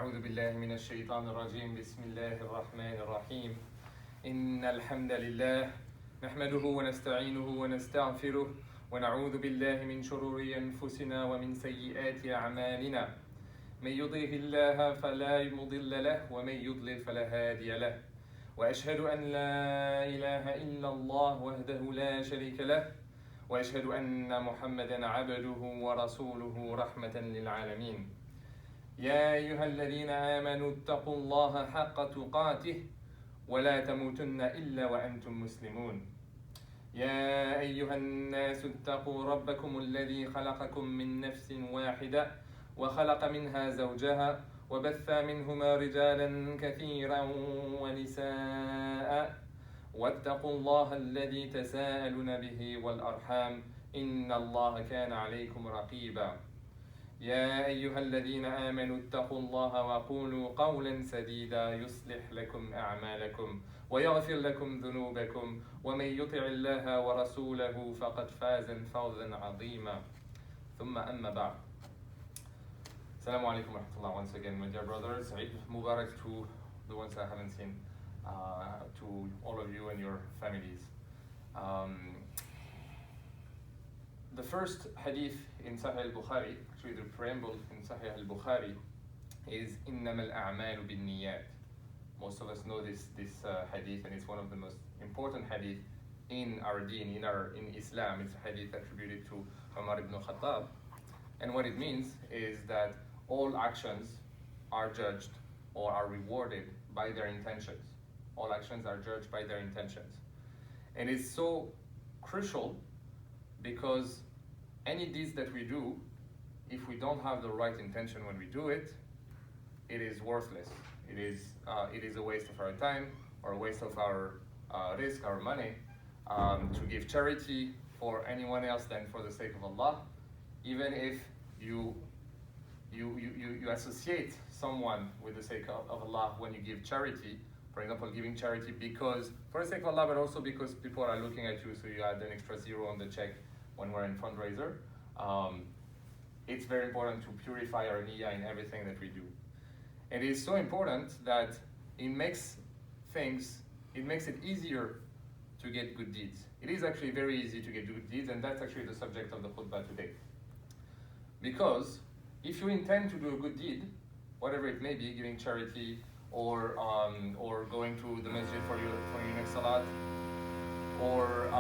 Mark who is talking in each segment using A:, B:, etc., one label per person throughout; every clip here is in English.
A: أعوذ بالله من الشيطان الرجيم بسم الله الرحمن الرحيم إن الحمد لله نحمده ونستعينه ونستغفره ونعوذ بالله من شرور أنفسنا ومن سيئات أعمالنا من يطع الله فلا مضل له ومن يضلل فلا هادي له وأشهد أن لا إله إلا الله وحده لا شريك له وأشهد أن محمدا عبده ورسوله رحمة للعالمين يا أيها الذين آمنوا اتقوا الله حق تقاته ولا تموتن إلا وأنتم مسلمون يا أيها الناس اتقوا ربكم الذي خلقكم من نفس واحدة وخلق منها زوجها وبث منهما رجالا كثيرا ونساء واتقوا الله الذي تساءلون به والأرحام إن الله كان عليكم رقيبا يا أيها الذين آمنوا اتقوا الله وقولوا قولا سديدا يصلح لكم أعمالكم ويغفر لكم ذنوبكم ومن يطع الله ورسوله فقد فاز فوزا عظيما ثم أما بعد. Assalamu alaikum wa rahmatullah. Once again, my dear brothers, Eid Mubarak to the ones I haven't seen, to all of you and your families. The first hadith in Sahih al-Bukhari, actually the preamble in Sahih al-Bukhari, is إِنَّمَا الْأَعْمَالُ بِالنِّيَّاتِ. Most of us know this hadith, and it's one of the most important hadith in our deen, in Islam. It's a hadith attributed to Umar ibn Khattab. And what it means is that all actions are judged or are rewarded by their intentions. All actions are judged by their intentions. And it's so crucial because any deeds that we do, if we don't have the right intention when we do it, it is worthless. It is a waste of our time or a waste of our risk, our money, to give charity for anyone else than for the sake of Allah. Even if you associate someone with the sake of Allah when you give charity, for example, giving charity because for the sake of Allah, but also because people are looking at you, so you add an extra zero on the check when we're in fundraiser. It's very important to purify our niyyah in everything that we do. And it is so important that it makes it easier to get good deeds. It is actually very easy to get good deeds, and that's actually the subject of the khutbah today. Because if you intend to do a good deed, whatever it may be, giving charity or going to the masjid for your next salat, or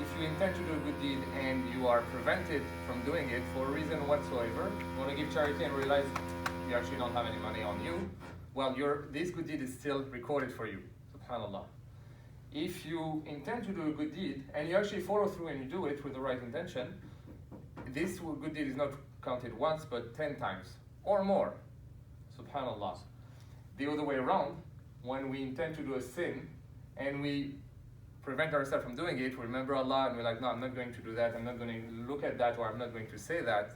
A: if you intend to do a good deed and you are prevented from doing it for a reason whatsoever, you want to give charity and realize you actually don't have any money on you, well, this good deed is still recorded for you, subhanAllah. If you intend to do a good deed and you actually follow through and you do it with the right intention, this good deed is not counted once but 10 times or more, subhanAllah. The other way around, when we intend to do a sin and we prevent ourselves from doing it, we remember Allah and we're like, no, I'm not going to do that, I'm not going to look at that, or I'm not going to say that,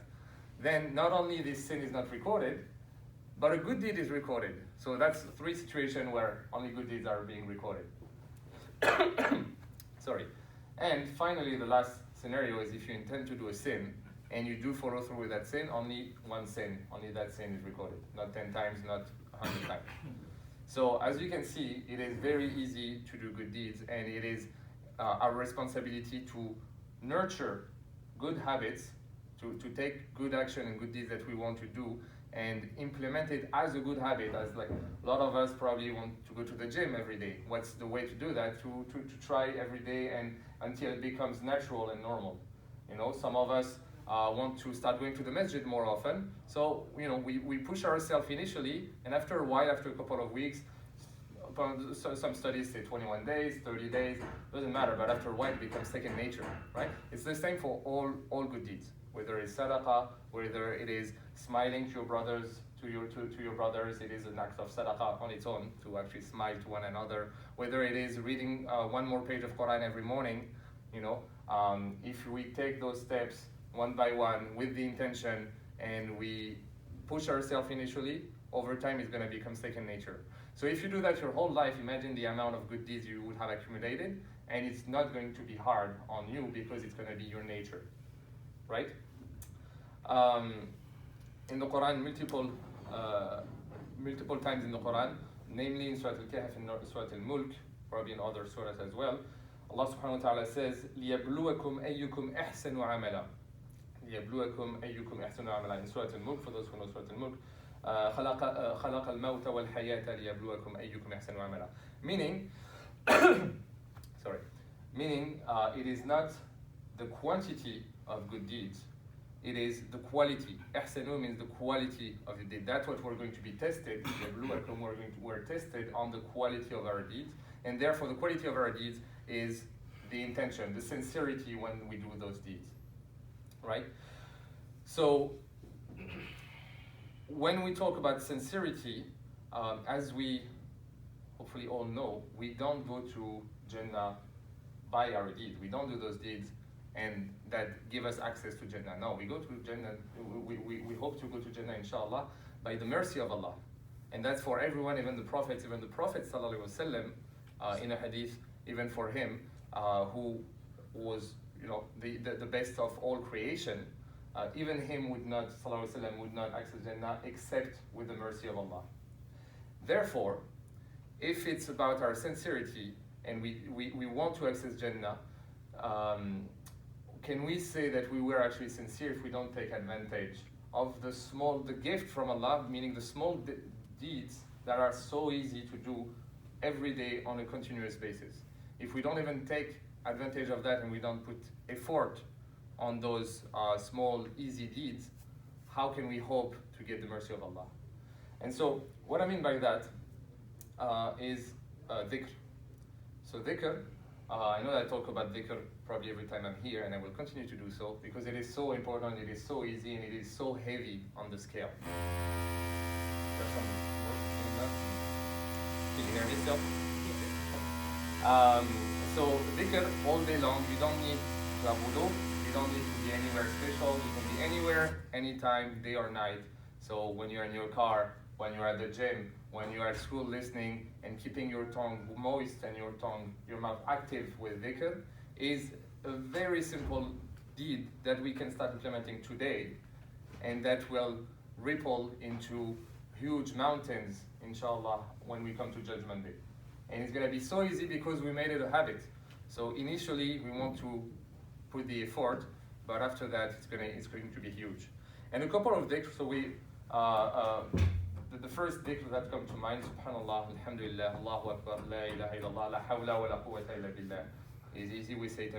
A: then not only this sin is not recorded, but a good deed is recorded. So that's 3 situations where only good deeds are being recorded. Sorry. And finally, the last scenario is if you intend to do a sin and you do follow through with that sin, only one sin, only that sin is recorded, not 10 times, not 100 times. So as you can see, it is very easy to do good deeds, and it is our responsibility to nurture good habits, to take good action and good deeds that we want to do and implement it as a good habit. As like a lot of us probably want to go to the gym every day. What's the way to do that? To try every day and until it becomes natural and normal. You know, some of us want to start going to the masjid more often. So, you know, we push ourselves initially, and after a while, after a couple of weeks, some studies say 21 days, 30 days, doesn't matter, but after a while it becomes second nature, right? It's the same for all good deeds, whether it's sadaqah, whether it is smiling to your brothers, to your brothers, it is an act of sadaqah on its own, to actually smile to one another, whether it is reading one more page of Quran every morning, you know, if we take those steps one by one with the intention and we push ourselves initially, over time it's going to become second nature. So if you do that your whole life, imagine the amount of good deeds you would have accumulated, and it's not going to be hard on you because it's going to be your nature, right? In the Quran, multiple multiple times in the Quran, namely in Surah Al-Kahf and Surah Al-Mulk, probably in other surahs as well. Allah subhanahu wa ta'ala says, لِيَبْلُوَكُمْ أَيُّكُمْ أَحْسَنُ عَمَلًا. لِيَبْلُوَكُمْ أَيُّكُمْ أَحْسَنُ عَمَلًا. In Surah Al-Mulk, for those who know Surah Al-Mulk, خَلَقَ الْمَوْتَ وَالْحَيَاةَ لِيَبْلُوَكُمْ أَيُّكُمْ أَحْسَنُ عَمَلًا. Meaning, it is not the quantity of good deeds, it is the quality. Ihsanu means the quality of the deed. That's what we're going to be tested. We're tested on the quality of our deeds, and therefore the quality of our deeds is the intention, the sincerity when we do those deeds, right? So when we talk about sincerity, as we hopefully all know, we don't go to Jannah by our deeds. We don't do those deeds and that give us access to Jannah. No, we go to Jannah, we hope to go to Jannah, inshallah, by the mercy of Allah. And that's for everyone, even the Prophet sallallahu alaihi wasallam, in a hadith, even for him, who was, the best of all creation, even him sallallahu alaihi wasallam, would not access Jannah except with the mercy of Allah. Therefore, if it's about our sincerity and we want to access Jannah, can we say that we were actually sincere if we don't take advantage of the gift from Allah, meaning the small deeds that are so easy to do every day on a continuous basis? If we don't even take advantage of that and we don't put effort on those small, easy deeds, how can we hope to get the mercy of Allah? And so, what I mean by that is dhikr. So dhikr, I know that I talk about dhikr probably every time I'm here, and I will continue to do so, because it is so important, it is so easy, and it is so heavy on the scale. There's some work in that. Can you hear me still? So dhikr all day long, you don't need to have wudu, you don't need to be anywhere special, you can be anywhere, anytime, day or night. So when you're in your car, when you're at the gym, when you're at school listening and keeping your tongue moist and your mouth active with dhikr is a very simple deed that we can start implementing today, and that will ripple into huge mountains, inshallah, when we come to Judgment Day. And it's going to be so easy because we made it a habit. So initially we want to put the effort, but after that it's going to be huge. And a couple of dhikr, so the first dhikr that comes to mind, subhanallah, alhamdulillah, Allahu Akbar, la ilaha illallah, la hawla wa la quwwata illa billah. It's easy, we say it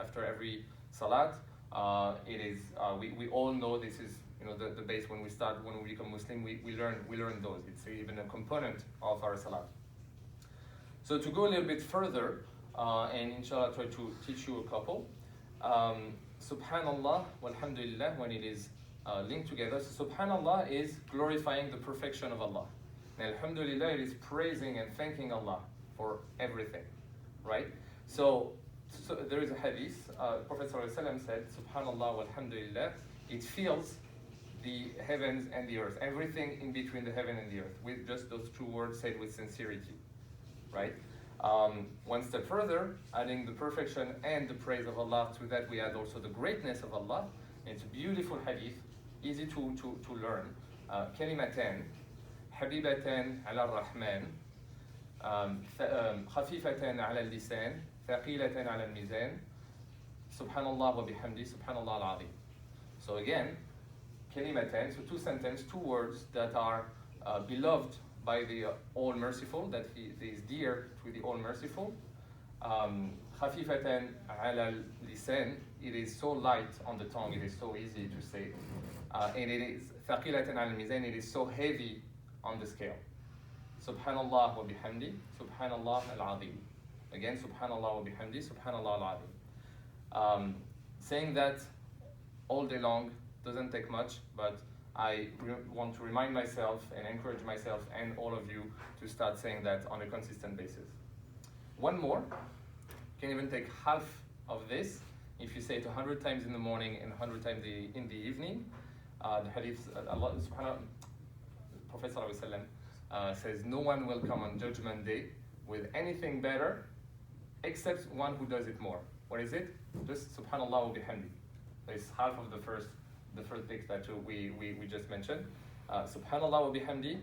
A: after every salat. It is, we all know this is, the base when we become Muslim, we learn those. It's even a component of our salat. So to go a little bit further, and inshallah try to teach you a couple, subhanallah, walhamdulillah, when it is linked together. So subhanallah is glorifying the perfection of Allah. And alhamdulillah, it is praising and thanking Allah for everything, right? So there is a hadith, Prophet ﷺ said, subhanallah walhamdulillah, it fills the heavens and the earth, everything in between the heaven and the earth, with just those two words said with sincerity, right? One step further, adding the perfection and the praise of Allah, to that we add also the greatness of Allah. It's a beautiful hadith, easy to learn. كلمتان حبيبتان على الرحمن خفيفتان على اللسان ثقيلتان على الميزان سبحان الله وبحمده سبحان الله العظيم. So again, كلمتان, so two sentences, two words that are beloved by the All-Merciful, that he is dear to the All-Merciful. خفيفتان على اللسان, it is so light on the tongue, it is so easy to say. And it is ثقيلة على الميزان, it is so heavy on the scale. Subhanallah wa bihamdi, Subhanallah al-Azim. Again, Subhanallah wa bihamdi, Subhanallah al-Azim. Saying that all day long doesn't take much, but I want to remind myself and encourage myself and all of you to start saying that on a consistent basis. One more, you can even take half of this. If you say it 100 times in the morning and 100 times in the evening, the hadith, Allah subhanahu Prophet says, no one will come on Judgment Day with anything better except one who does it more. What is it? Just subhanallah wa bihamdi. It's half of the first text that we just mentioned. Subhanallah wa bihamdi,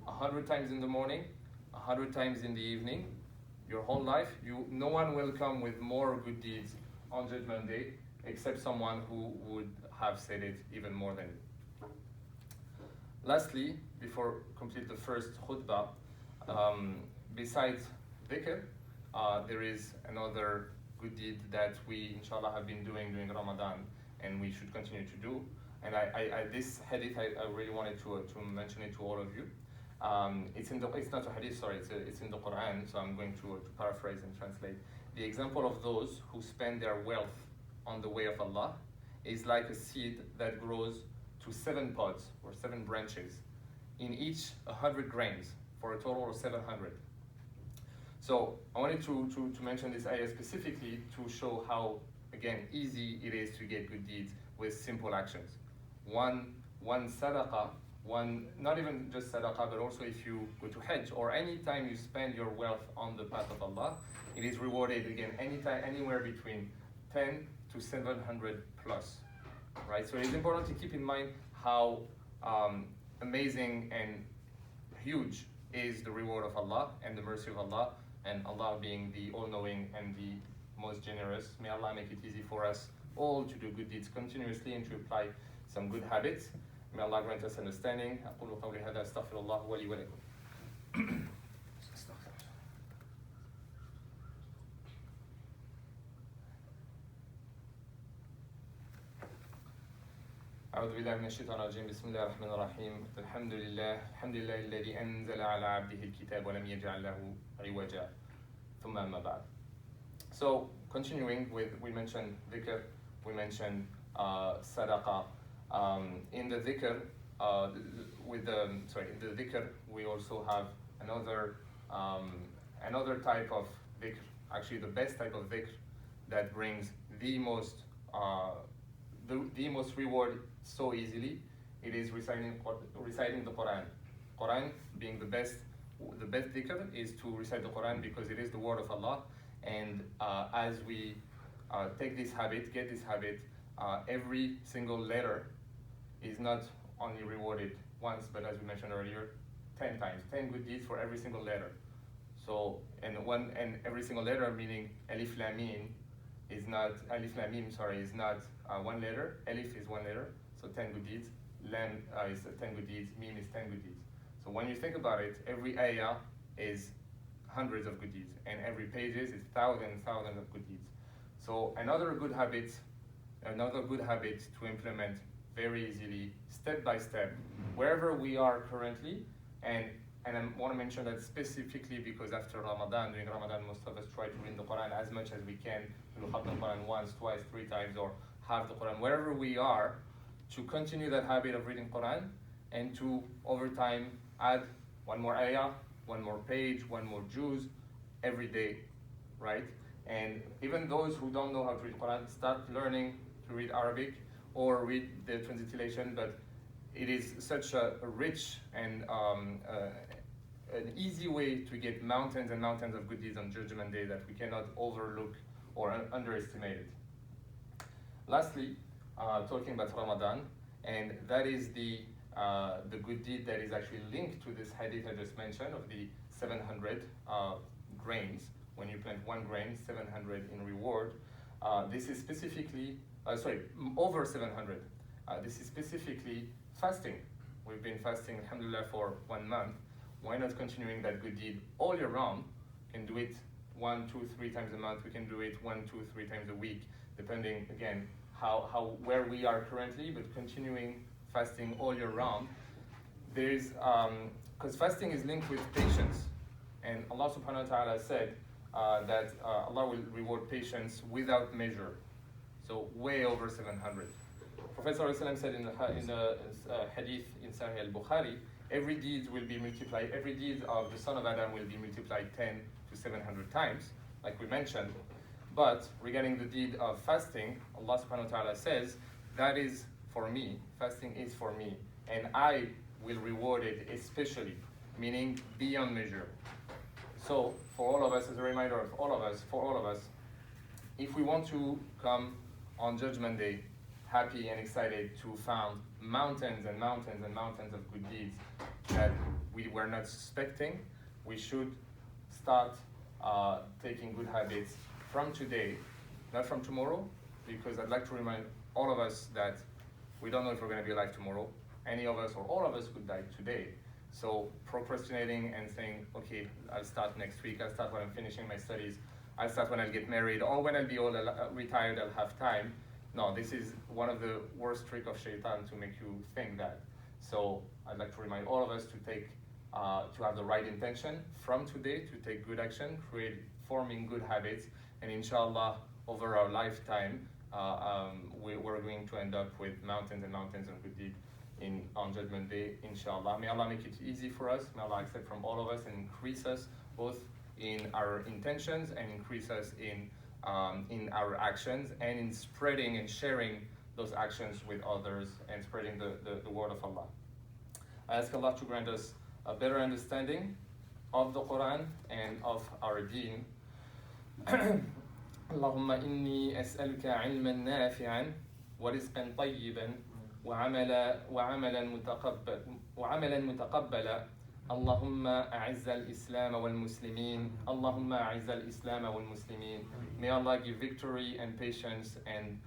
A: 100 times in the morning, 100 times in the evening, your whole life, no one will come with more good deeds on Judgment Day except someone who would have said it even more than you. Lastly, before complete the first khutbah, besides dhikr, there is another good deed that we, inshallah, have been doing during Ramadan, and we should continue to do. And this hadith, I really wanted to mention it to all of you. It's not a hadith, sorry, it's in the Quran, so I'm going to paraphrase and translate. The example of those who spend their wealth on the way of Allah is like a seed that grows to 7 pods or 7 branches, in each 100 grains, for a total of 700. So I wanted to mention this ayah specifically to show how, again, easy it is to get good deeds with simple actions. One sadaqah, not even just sadaqah, but also if you go to Hajj, or any time you spend your wealth on the path of Allah, it is rewarded again anytime, anywhere between 10 to 700 plus, right? So it is important to keep in mind how amazing and huge is the reward of Allah and the mercy of Allah, and Allah being the all-knowing and the most generous. May Allah make it easy for us all to do good deeds continuously and to apply some good habits. May Allah grant us understanding. أقول قولي هذا أستغفر الله ولي ولكم. أعوذ بالله من الشيطان الرجيم. بسم الله الرحمن الرحيم. الحمد لله الذي أنزل على عبده الكتاب ولم يجعل له عوجا ثم أما بعد. So continuing with, we mentioned dhikr, we mentioned sadaqah. In the dhikr, in the dhikr, we also have another type of dhikr, actually the best type of dhikr that brings the most reward so easily. It is reciting the Quran. Quran being the best dhikr is to recite the Quran because it is the word of Allah. And as we get this habit, every single letter is not only rewarded once, but as we mentioned earlier, 10 times, 10 good deeds for every single letter. So, and every single letter, meaning alif lam mim is not one letter. Alif is one letter, so 10 good deeds. Lam is 10 good deeds. Mim is 10 good deeds. So when you think about it, every ayah is hundreds of good deeds, and every pages is thousands of good deeds. So another good habit to implement very easily, step by step, wherever we are currently, and I want to mention that specifically because after Ramadan, during Ramadan, most of us try to read the Quran as much as we can. We'll have the Quran once, twice, 3 times, or have the Quran wherever we are, to continue that habit of reading Quran, and to over time add one more ayah, one more page, one more juz every day, right? And even those who don't know how to read Quran, start learning to read Arabic or read the transliteration. But it is such a rich and an easy way to get mountains and mountains of good deeds on Judgment Day that we cannot overlook or underestimate it. Lastly, talking about Ramadan, and that is the good deed that is actually linked to this hadith I just mentioned of the 700 grains. When you plant 1 grain, 700 in reward. This is specifically, over 700. This is specifically fasting. We've been fasting, alhamdulillah, for 1 month. Why not continuing that good deed all year round? We can do it 1, 2, 3 times a month. We can do it 1, 2, 3 times a week, depending, again, where we are currently, but continuing fasting all year round. There's, because fasting is linked with patience. And Allah subhanahu wa ta'ala said that Allah will reward patience without measure. So way over 700. Prophet ﷺ said in the hadith in Sahih al-Bukhari, every deed will be multiplied, every deed of the son of Adam will be multiplied 10 to 700 times, like we mentioned. But regarding the deed of fasting, Allah subhanahu wa ta'ala says, that is for me, fasting is for me, and I will reward it especially, meaning beyond measure. So for all of us, as a reminder of all of us, if we want to come on Judgment Day happy and excited to found mountains and mountains and mountains of good deeds that we were not suspecting. We should start taking good habits from today, not from tomorrow, because I'd like to remind all of us that we don't know if we're going to be alive tomorrow. Any of us or all of us could die today. So procrastinating and saying, okay, I'll start next week, I'll start when I'm finishing my studies, I'll start when I'll get married, or when I'll be old, retired, I'll have time. No, this is one of the worst tricks of shaitan to make you think that. So I'd like to remind all of us to have the right intention from today, to take good action, forming good habits, and inshallah, over our lifetime, we're going to end up with mountains and mountains of good deeds on Judgment Day, inshallah. May Allah make it easy for us. May Allah accept from all of us and increase us both in our intentions and increase us in our actions, and in spreading and sharing those actions with others and spreading the word of Allah. I ask Allah to grant us a better understanding of the Quran and of our deen. اللهم إني أسألك علما نافعا ورزقا طيبا وعملا متقبلا اللهم أعز الإسلام والمسلمين اللهم أعز الإسلام والمسلمين. May Allah give victory and patience and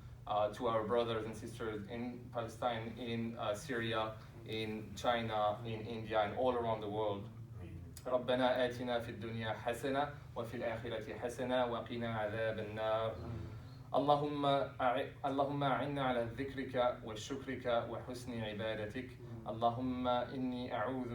A: to our brothers and sisters in Palestine, in Syria, in China, in India, and all around the world. ربنا آتنا في الدنيا حسنة وفي الآخرة حسنة وقنا عذاب النار. اللهم أعنا على ذكرك وشكرك وحسن عبادتك. اللهم إني أعوذ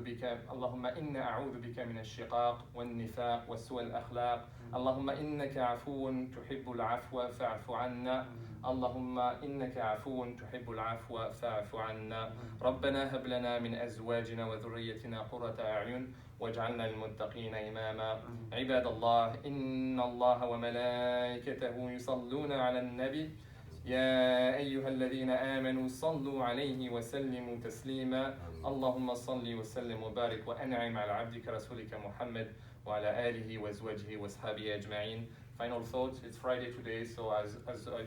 A: بك من الشقاق والنفاق وسوء الأخلاق. اللهم إنك عفو تحب العفو فاعف عنا. اللهم إنك عفو تحب العفو فاعف عنا. ربنا هب لنا من أزواجنا وذريتنا قرة أعين واجعلنا للمتقين إماما. عباد الله، إن الله وملائكته يصلون على النبي يا أيها الذين آمنوا صلوا عليه وسلموا تسليما. اللهم صل وسلم وبارك وأنعم على عبدك رسولك محمد وعلى آله وأزواجه وأصحابه أجمعين. Final thoughts. It's Friday today, so as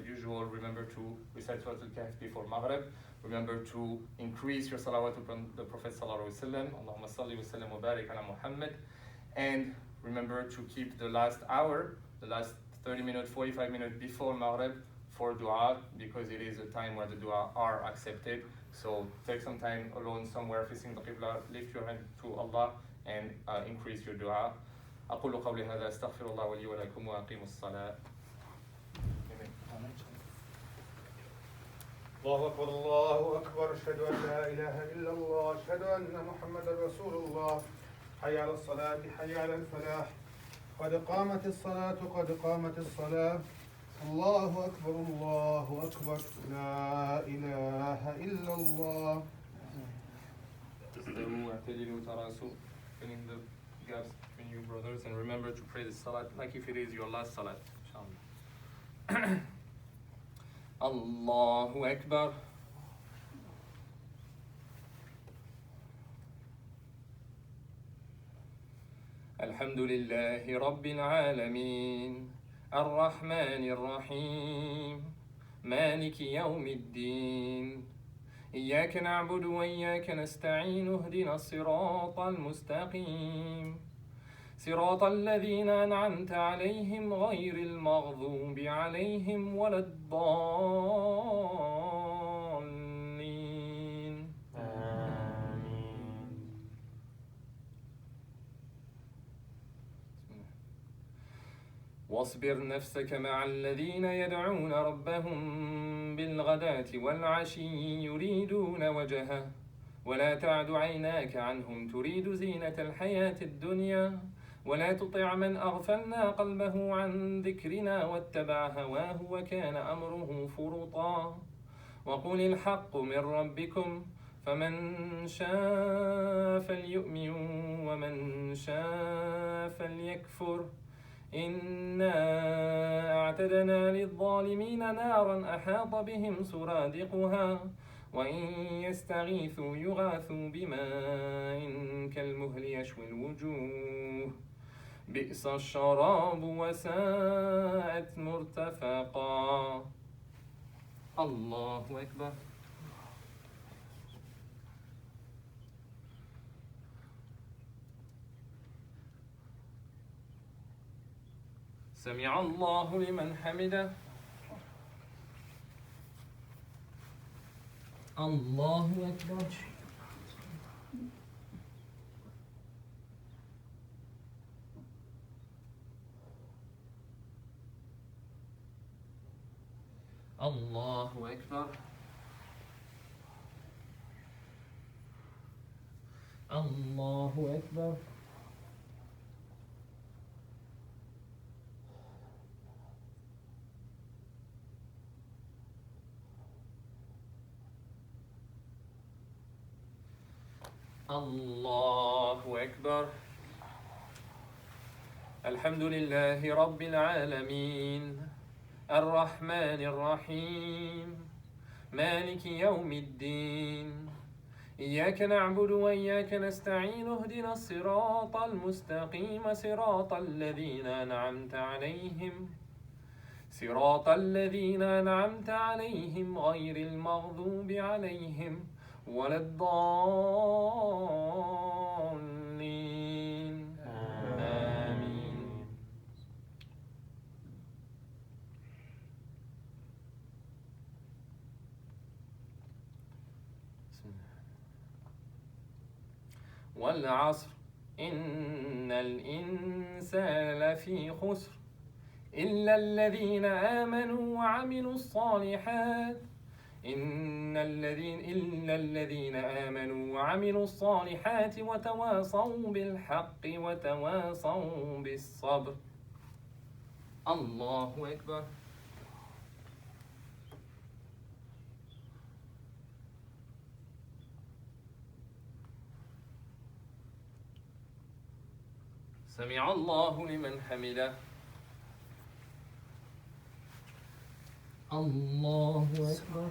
A: usual, remember to recite Surah Al-Kahf before Maghrib. Remember to increase your salawat upon the Prophet sallallahu alaihi wasallam. Allahumma salli wa sallam wa barik ala Muhammad. And remember to keep the last hour, the last 30 minutes, 45 minutes before Maghrib for dua, because it is a time where the dua are accepted. So take some time alone somewhere facing the Qibla, lift your hand to Allah and increase your dua. أقول قولي هذا أستغفر الله لي ولكم وأقيموا الصلاة.
B: الله أكبر الله أكبر أشهد أن لا إله إلا الله أشهد أن محمدا رسول الله. حي على الصلاة حي على الفلاح قد قامت الصلاة قد قامت الصلاة. الله أكبر الله أكبر لا إله إلا الله.
A: تستووا واعتدلوا تراصوا, filling the gaps between you brothers, and remember to pray the salat like if it is your last salat, inshallah. Allahu Akbar. Alhamdulillahi Rabbil Alameen Ar-Rahmanir Rahim Maliki Yawmiddin إياك نعبد وإياك نستعين اهدنا الصراط المستقيم صراط الذين أنعمت عليهم غير المغضوب عليهم ولا الضالين آمين. واصبر نفسك مع الذين يدعون ربهم بالغداة والعشي يريدون وجهه ولا تعد عيناك عنهم تريد زينة الحياة الدنيا ولا تطع من أغفلنا قلبه عن ذكرنا واتبع هواه وكان أمره فرطا وقل الحق من ربكم فمن شاء فليؤمن ومن شاء فليكفر إنا أعتدنا للظالمين نارا أحاط بهم سرادقها وإن يستغيثوا يغاثوا بماء كالمهل يشوي الوجوه بئس الشراب وساءت مرتفقا. الله أكبر. سمع الله لمن حمده. الله أكبر. الله أكبر. الله أكبر. الله أكبر. الحمد لله رب العالمين الرحمن الرحيم مالك يوم الدين إياك نعبد وإياك نستعين اهدنا الصراط المستقيم صراط الذين أنعمت عليهم غير المغضوب عليهم ولا الضالين. آمين. والعصر إن الإنسان لفي خسر إلا الذين آمنوا وعملوا الصالحات وتواصوا بالحق وتواصوا بالصبر. الله أكبر. سمع الله لمن حمده. الله أكبر.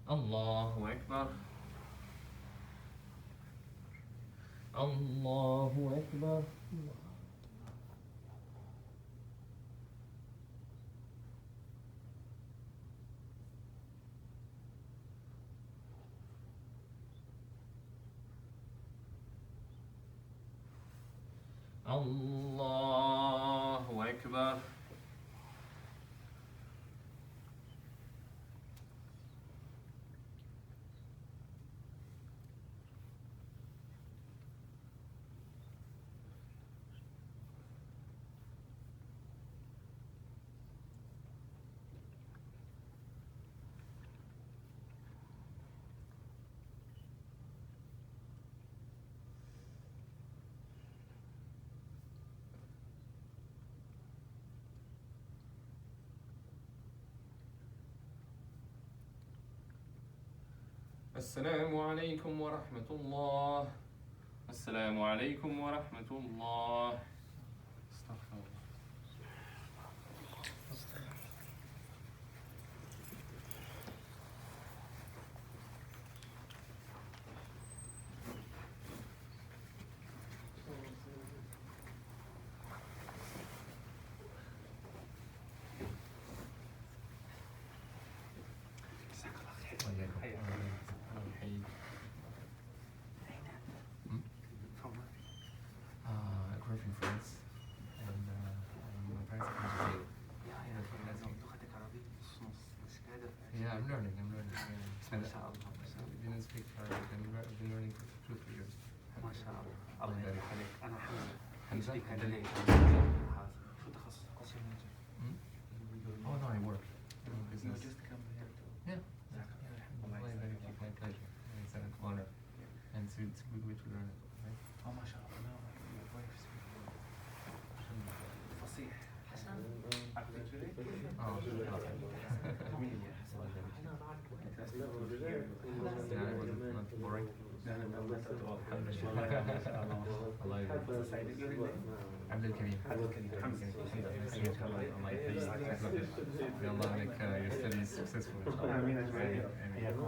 A: الله أكبر. الله أكبر. الله أكبر. السلام عليكم ورحمة الله. السلام عليكم ورحمة الله. استغفر الله. In France, and my parents are from Sabeel. Yeah, I'm learning. Yeah. And I didn't speak Arabic. I've been learning for 2-3 years.
C: ما شاء الله. الله يبارك عليك. أنا
A: حمزة.
C: شو تخصصك؟
A: Oh no, I work in business.
C: You just come here to.
A: Yeah. Allah يبارك فيك. My pleasure. It's an honor, and it's a good way to learn it. Right?
C: Oh ما شاء الله. Your wife speaks فصيح. حسن. Actually.
A: Oh,
C: مين يا حسن؟
A: not boring.
C: الحمد لله.
A: الله يبارك. عبد الكريم.
C: حمزة.
A: الله يحفظك. May Allah make your studies successful.
C: آمين أجمعين.